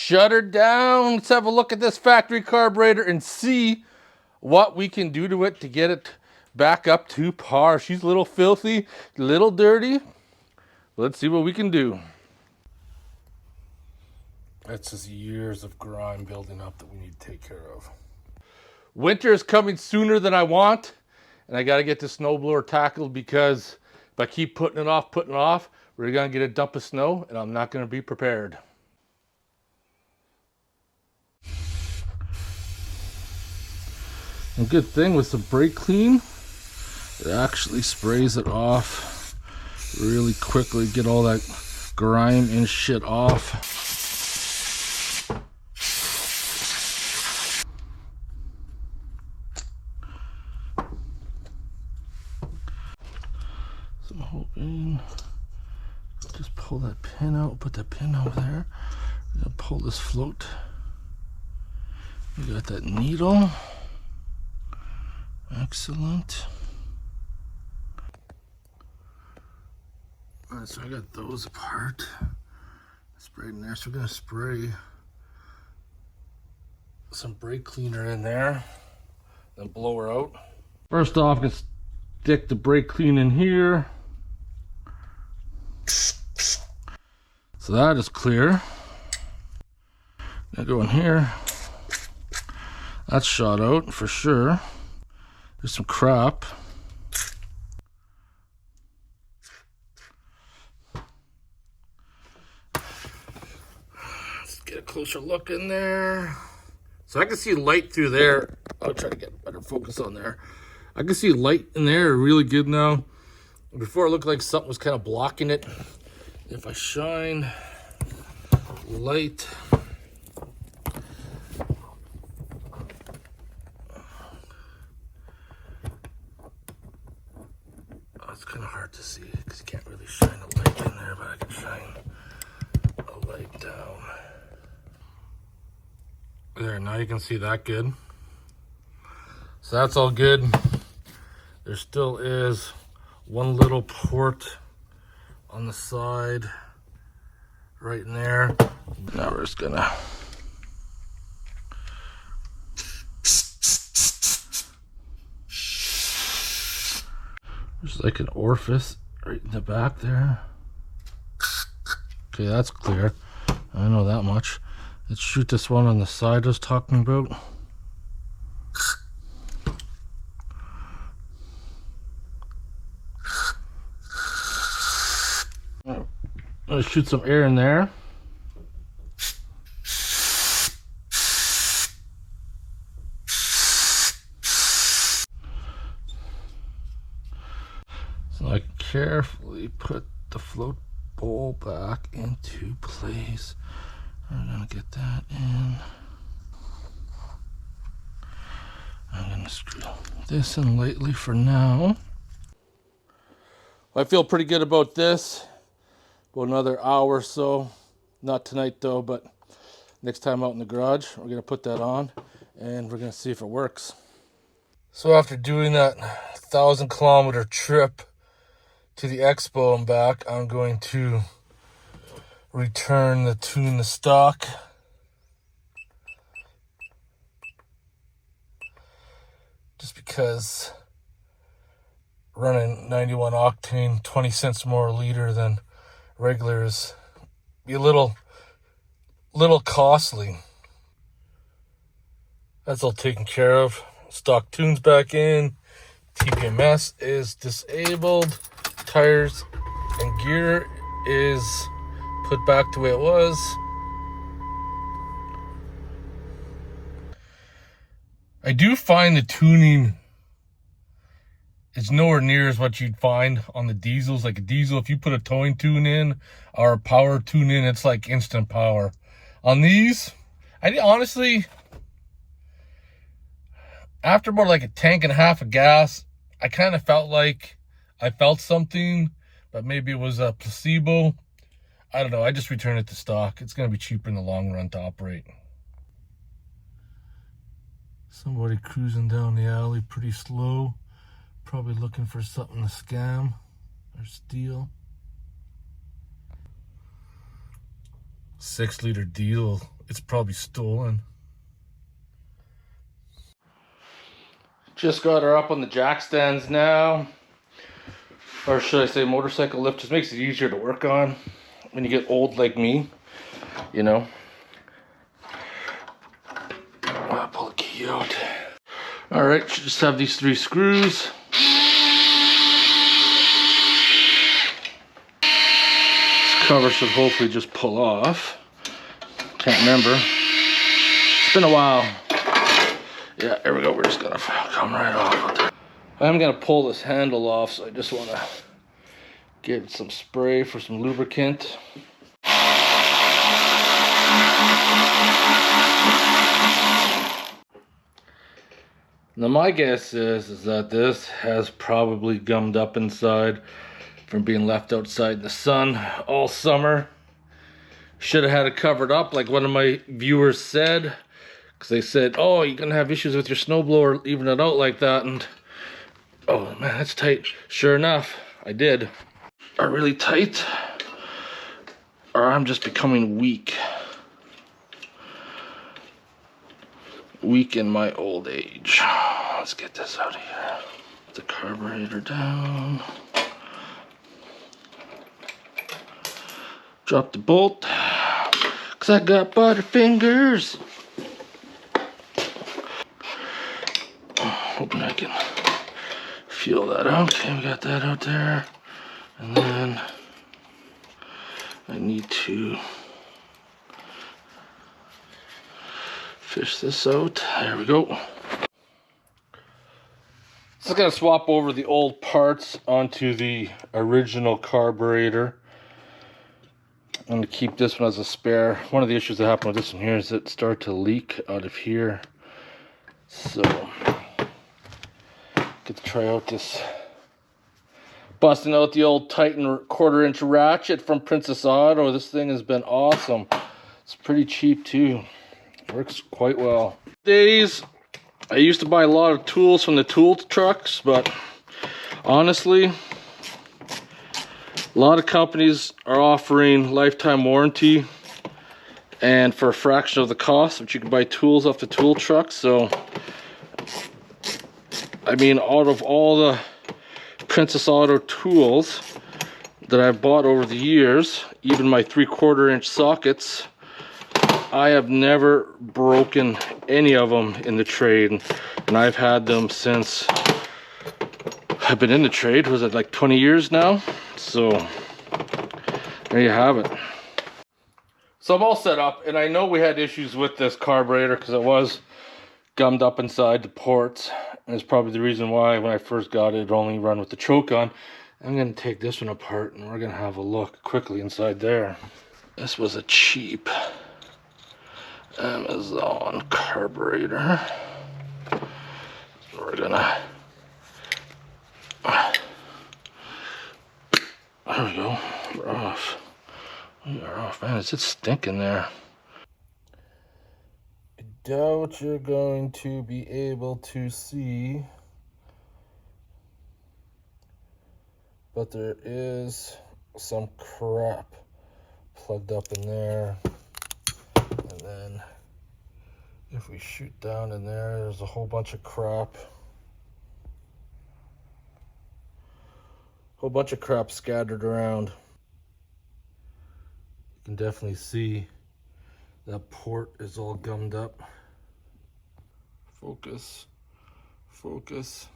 shut her down. Let's have a look at this factory carburetor and see what we can do to it to get it back up to par. She's a little filthy, a little dirty. Let's see what we can do. That's just years of grime building up that we need to take care of. Winter is coming sooner than I want, and I got to get this snowblower tackled, because if I keep putting it off, we're going to get a dump of snow, and I'm not going to be prepared. A good thing with the brake clean, it actually sprays it off really quickly, get all that grime and shit off. So I'm hoping, just pull that pin out, put that pin over there. I'm gonna pull this float. We got that needle. Excellent. All right, so I got those apart. Sprayed in there, so we're gonna spray some brake cleaner in there, then blow her out. First off, I'm gonna stick the brake clean in here. So that is clear. Gonna go in here. That's shot out for sure. There's some crap. Let's get a closer look in there. So I can see light through there. I'll try to get a better focus on there. I can see light in there really good now. Before it looked like something was kind of blocking it. If I shine light, it's kind of hard to see because you can't really shine a light in there, but I can shine a light down. There, now you can see that good. So that's all good. There still is one little port on the side right in there. Now we're just gonna there's like an orifice right in the back there. Okay, that's clear. I know that much. Let's shoot this one on the side I was talking about. Let's shoot some air in there. So I carefully put the float bowl back into place. I'm gonna get that in. I'm gonna screw this in lightly for now. I feel pretty good about this. About another hour or so. Not tonight though, but next time out in the garage, we're gonna put that on and we're gonna see if it works. So after doing that 1,000-kilometer trip to the expo and back, I'm going to return the tune to stock. Just because running 91 octane, 20 cents more a liter than regular is be a little costly. That's all taken care of. Stock tunes back in. TPMS is disabled. Tires and gear is put back the way it was. I do find the tuning is nowhere near as what you'd find on the diesels. Like a diesel, if you put a towing tune in or a power tune in, it's like instant power. On these, I honestly, after about like a tank and a half of gas, I kind of felt like I felt something, but maybe it was a placebo. I don't know. I just returned it to stock. It's going to be cheaper in the long run to operate. Somebody cruising down the alley pretty slow. Probably looking for something to scam or steal. 6-liter diesel it's probably stolen. Just got her up on the jack stands now. Or should I say motorcycle lift. Just makes it easier to work on when you get old like me, you know. I'll pull the key out. Alright, should just have these 3 screws. This cover should hopefully just pull off. Can't remember. It's been a while. Yeah, there we go. We're just gonna come right off. I'm gonna pull this handle off, so I just wanna get some spray for some lubricant. Now my guess is that this has probably gummed up inside from being left outside in the sun all summer. Should have had it covered up like one of my viewers said, because they said, oh, you're gonna have issues with your snowblower leaving it out like that, and oh man, that's tight. Sure enough, I did. Are really tight, or I'm just becoming weak. Weak in my old age. Let's get this out of here. Put the carburetor down. Drop the bolt, cause I got butter fingers. Hoping I can feel that out. Okay, we got that out there. And then I need to fish this out. There we go. Just gonna swap over the old parts onto the original carburetor. I'm gonna keep this one as a spare. One of the issues that happened with this one here is it started to leak out of here. So, get to try out this. Busting out the old Titan 1/4-inch ratchet from Princess Auto. This thing has been awesome. It's pretty cheap too. Works quite well. Days, I used to buy a lot of tools from the tool trucks, but honestly, a lot of companies are offering lifetime warranty and for a fraction of the cost, but you can buy tools off the tool truck. So, I mean, out of all the Princess Auto tools that I've bought over the years, even my 3/4-inch sockets, I have never broken any of them in the trade, and I've had them since I've been in the trade. Was it like 20 years now? So there you have it. So I'm all set up, and I know we had issues with this carburetor because it was gummed up inside the ports, and it's probably the reason why when I first got it, it only run with the choke on. I'm going to take this one apart, and we're going to have a look quickly inside there. This was a cheap Amazon carburetor. So we're gonna, there we go, we're off. We are off. Man, is it stinking there? I doubt you're going to be able to see, but there is some crap plugged up in there. And then if we shoot down in there, there's a whole bunch of crap. Whole bunch of crap scattered around. You can definitely see that port is all gummed up. Focus. Focus.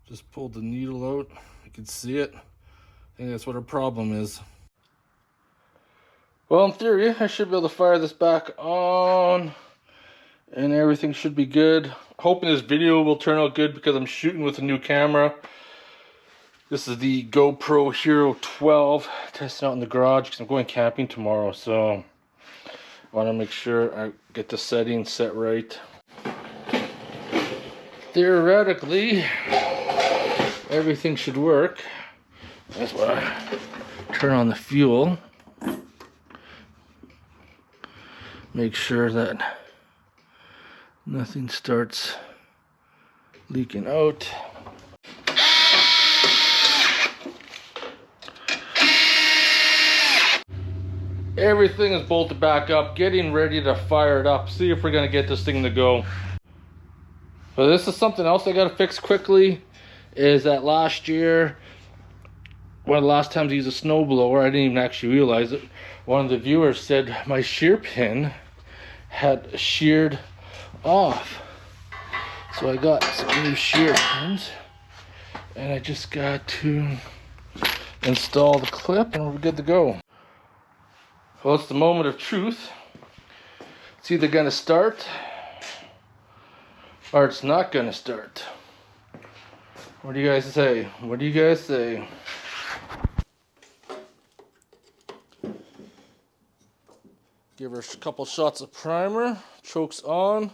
Just pulled the needle out. You can see it. I think that's what our problem is. Well, in theory, I should be able to fire this back on and everything should be good. Hoping this video will turn out good because I'm shooting with a new camera. This is the GoPro Hero 12, testing out in the garage because I'm going camping tomorrow, so I want to make sure I get the settings set right. Theoretically, everything should work. That's why I turn on the fuel. Make sure that nothing starts leaking out. Everything is bolted back up, getting ready to fire it up, see if we're gonna get this thing to go. But this is something else I gotta fix quickly, is that last year, one of the last times I used a snowblower, I didn't even actually realize it. One of the viewers said my shear pin had sheared off. So I got some new shear pins, and I just got to install the clip and we're good to go. Well, it's the moment of truth. It's either gonna start or it's not gonna start. What do you guys say? What do you guys say? Give her a couple shots of primer. Chokes on.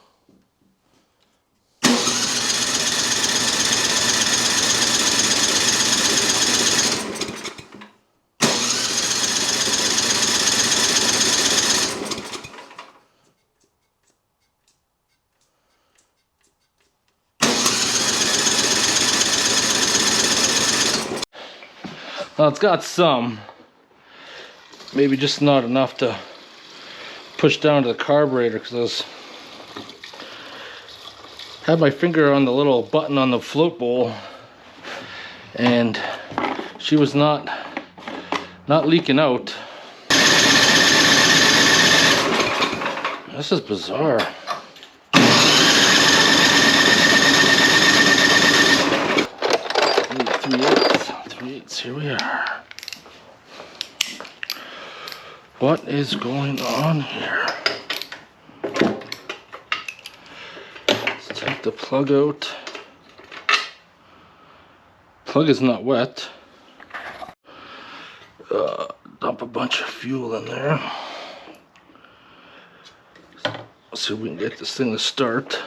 Well, it's got some, maybe just not enough to push down to the carburetor, because I had my finger on the little button on the float bowl and she was not leaking out. This is bizarre. 3/8, here we are. What is going on here? Let's take the plug out. Plug is not wet. Dump a bunch of fuel in there. Let's see if we can get this thing to start.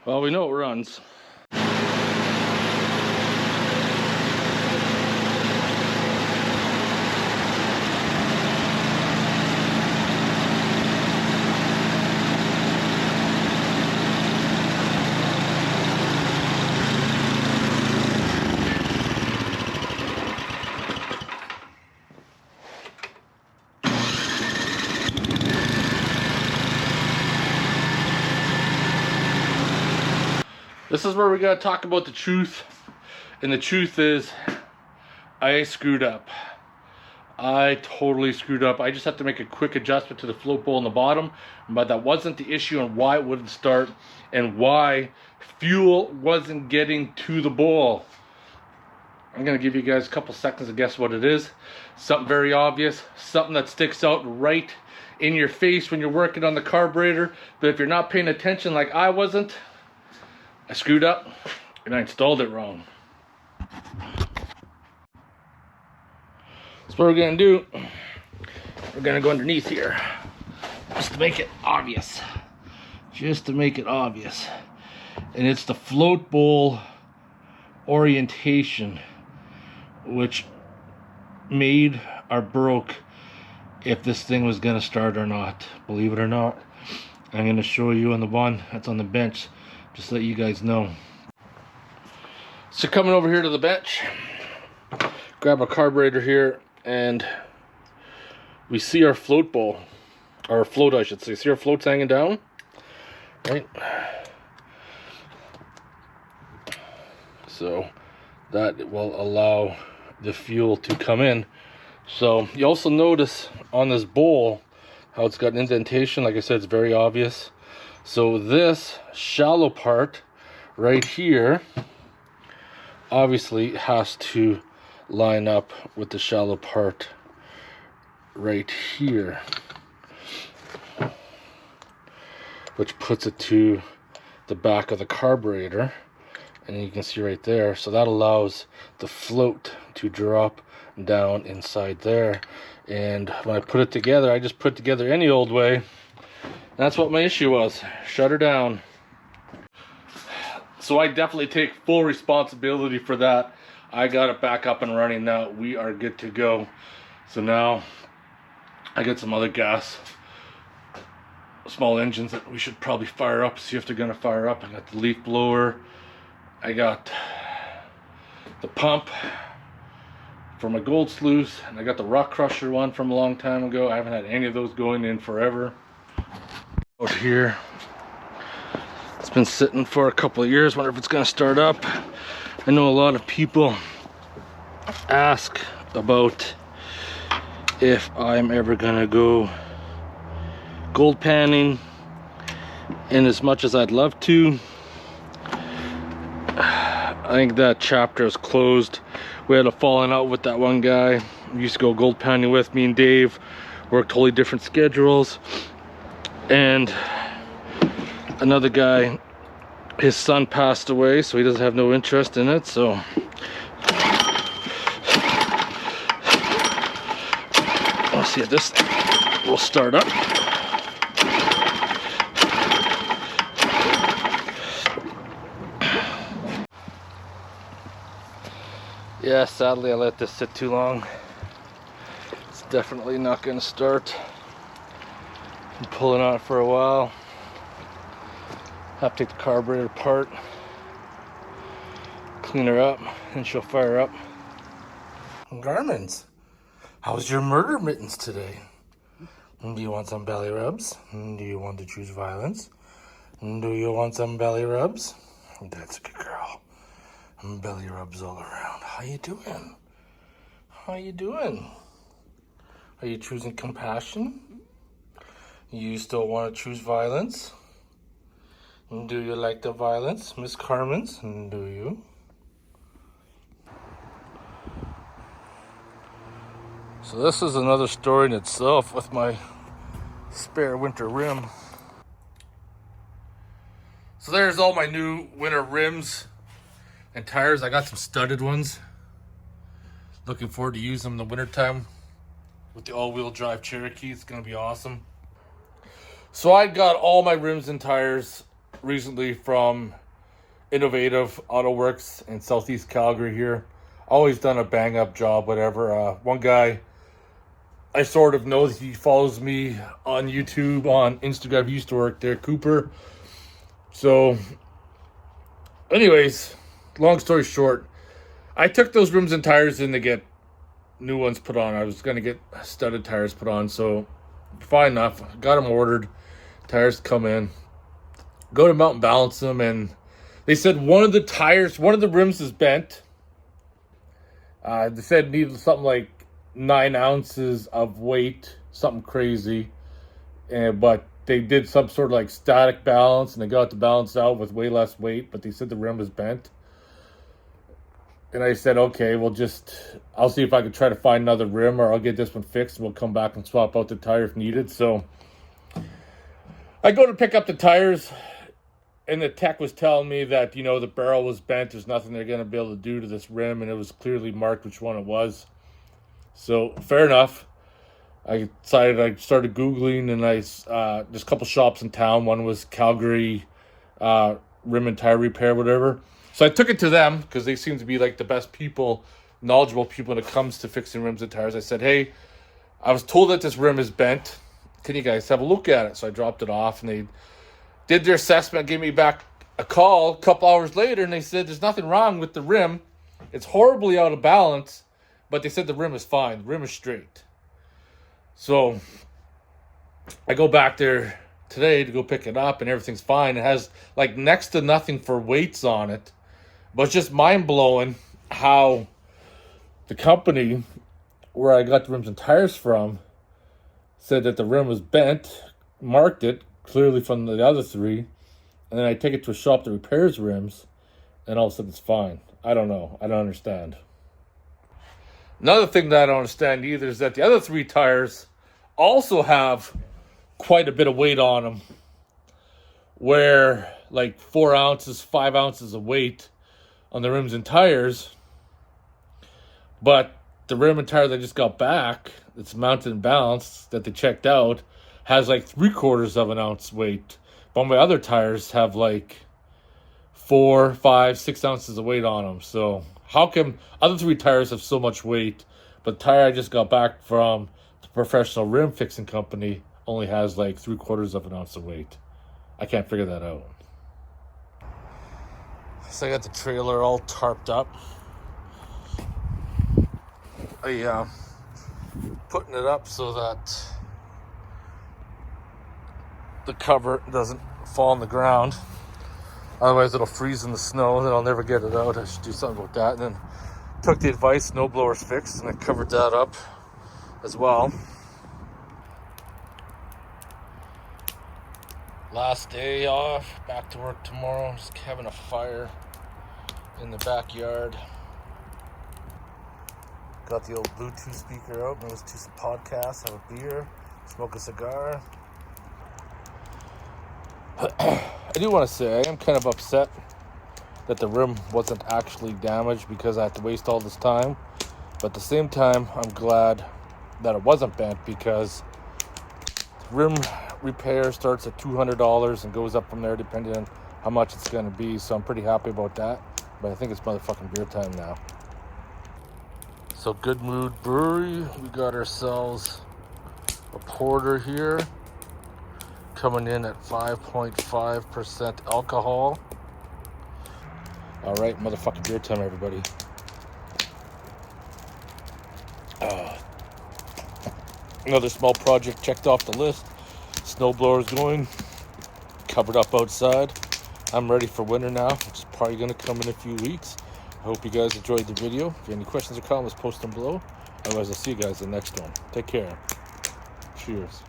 Well, we know it runs. This is where we gotta talk about the truth, and the truth is, I screwed up. I totally screwed up. I just have to make a quick adjustment to the float bowl in the bottom, but that wasn't the issue and why it wouldn't start and why fuel wasn't getting to the bowl. I'm gonna give you guys a couple seconds to guess what it is. Something very obvious, something that sticks out right in your face when you're working on the carburetor, but if you're not paying attention like I wasn't, I screwed up and I installed it wrong. So what we're gonna do, we're gonna go underneath here just to make it obvious. Just to make it obvious. And it's the float bowl orientation which made or broke if this thing was gonna start or not. Believe it or not. I'm gonna show you on the one that's on the bench. Just to let you guys know. So coming over here to the bench, grab a carburetor here, and we see our float bowl, or float I should say. See our floats hanging down? Right? So that will allow the fuel to come in. So you also notice on this bowl how it's got an indentation. Like I said, it's very obvious. So this shallow part right here obviously has to line up with the shallow part right here, which puts it to the back of the carburetor, and you can see right there. So that allows the float to drop down inside there. And when I put it together, I just put it together any old way. That's what my issue was. Shut her down. So I definitely take full responsibility for that. I got it back up and running now. We are good to go. So now I got some other gas, small engines that we should probably fire up, see if they're gonna fire up. I got the leaf blower. I got the pump for my gold sluice, and I got the rock crusher one from a long time ago. I haven't had any of those going in forever. Out here, it's been sitting for a couple of years. Wonder if it's gonna start up. I know a lot of people ask about if I'm ever gonna go gold panning, and as much as I'd love to, I think that chapter is closed. We had a falling out with that one guy who used to go gold panning with me and Dave. Worked totally different schedules. And another guy, his son passed away, so he doesn't have no interest in it. So let's see if this will start up. Yeah, sadly I let this sit too long. It's definitely not going to start. I'm pulling on it for a while. Have to take the carburetor apart, clean her up, and she'll fire up. Garments, how's your murder mittens today? Do you want some belly rubs? Do you want to choose violence? Do you want some belly rubs? That's a good girl. Belly rubs all around. How you doing? How you doing? Are you choosing compassion? You still want to choose violence? Do you like the violence, Miss Carmen's? Do you? So this is another story in itself with my spare winter rim. So there's all my new winter rims and tires. I got some studded ones. Looking forward to using them in the wintertime with the all-wheel drive Cherokee. It's going to be awesome. So I got all my rims and tires recently from Innovative Auto Works in Southeast Calgary here. Always done a bang-up job, whatever. One guy I sort of know, he follows me on YouTube, on Instagram. He used to work there, Cooper. So anyways, long story short, I took those rims and tires in to get new ones put on. I was going to get studded tires put on, so fine enough. Got them ordered. Tires come in. Go to Mountain Balance them, and they said one of the rims is bent. They said it needed something like 9 ounces of weight, something crazy. But they did some sort of like static balance, and they got the balance out with way less weight, but they said the rim was bent. And I said, okay, I'll see if I can try to find another rim, or I'll get this one fixed, and we'll come back and swap out the tire if needed. So I go to pick up the tires, and the tech was telling me that, the barrel was bent. There's nothing they're going to be able to do to this rim, and it was clearly marked which one it was. So fair enough. I decided, I started Googling, and there's a couple shops in town. One was Calgary Rim and Tire Repair, whatever. So I took it to them because they seem to be like the best people, knowledgeable people when it comes to fixing rims and tires. I said, hey, I was told that this rim is bent. Can you guys have a look at it? So I dropped it off, and they did their assessment, gave me back a call a couple hours later, and they said there's nothing wrong with the rim. It's horribly out of balance, but they said the rim is fine. The rim is straight. So I go back there today to go pick it up, and everything's fine. It has like next to nothing for weights on it. But it's just mind-blowing how the company where I got the rims and tires from said that the rim was bent, marked it clearly from the other three, and then I take it to a shop that repairs rims, and all of a sudden it's fine. I don't know. I don't understand. Another thing that I don't understand either is that the other 3 tires also have quite a bit of weight on them, where like 4 ounces, 5 ounces of weight on the rims and tires, but the rim and tire that I just got back, that's mounted and balanced, that they checked out, has like 3/4 of an ounce weight. But my other tires have like 4, 5, 6 ounces of weight on them. So how come other 3 tires have so much weight, but the tire I just got back from the professional rim fixing company only has like 3/4 of an ounce of weight? I can't figure that out. So I got the trailer all tarped up. Putting it up so that the cover doesn't fall on the ground. Otherwise it'll freeze in the snow and then I'll never get it out. I should do something about that. And then took the advice snowblower's fixed and I covered that up as well. Last day off, back to work tomorrow. Just having a fire in the backyard. Got the old Bluetooth speaker out, listen to some podcasts, have a beer, smoke a cigar. I do want to say I am kind of upset that the rim wasn't actually damaged because I had to waste all this time. But at the same time, I'm glad that it wasn't bent because rim repair starts at $200 and goes up from there depending on how much it's going to be. So I'm pretty happy about that. But I think it's motherfucking beer time now. So Good Mood Brewery, we got ourselves a porter here. Coming in at 5.5% alcohol. All right, motherfucking beer time, everybody. Another small project checked off the list. Snowblower's going. Covered up outside. I'm ready for winter now, which is probably going to come in a few weeks. I hope you guys enjoyed the video. If you have any questions or comments, post them below. Otherwise, I'll see you guys in the next one. Take care. Cheers.